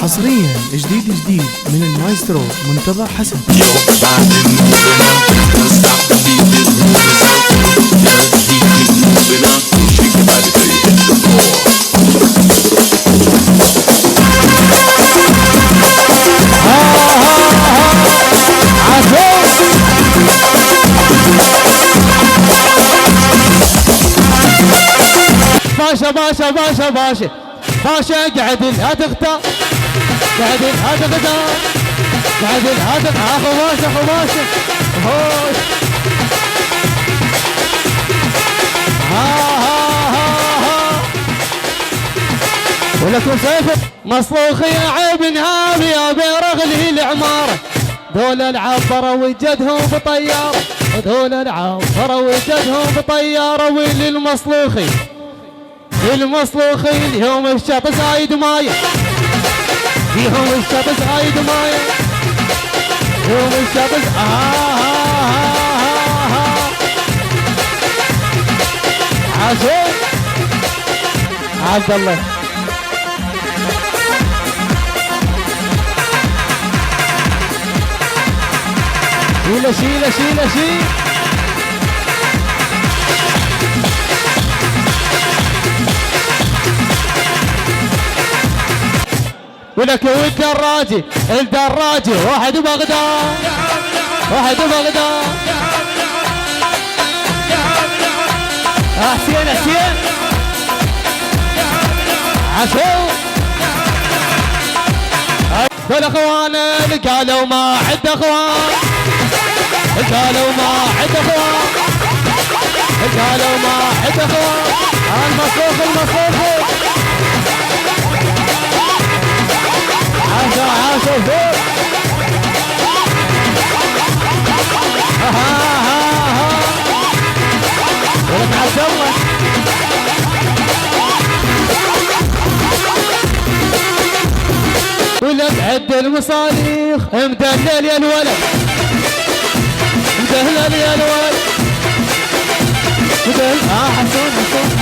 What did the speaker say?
حصريا جديد من المايسترو منتظر حسن. باشا باشا باشا باشا باشا قعد لا تختار، قعد لا تختار، قعد لا تختار. اخو باشا اخو باشا هوش. ها ولكم سيف مصلوخي عيب نهابي يا بيرغلي العماره. دول العبره وجدهم بطياره، دول العبره وجدهم بطياره. ويلي المصلوخي المصلوخي اليوم الشط زايد مايه، فيهم الشط زايد مايه، يوم الشط عاشور عبد الله. شيله شيله شيله شيل. ولك والدراجي الدراجي واحد بغداد، واحد بغداد. حسين حسين عاشور. دول اخوان قالوا ما عد اخوان، قالوا ما عد اخوان، قالوا ما عد اخوان. المصروف المصروف عاشوا فوق. ولك عبد الله ولك عد المصاريخ مدلل يا الولد، مدلل يا الولد، مدلل. حسون حسون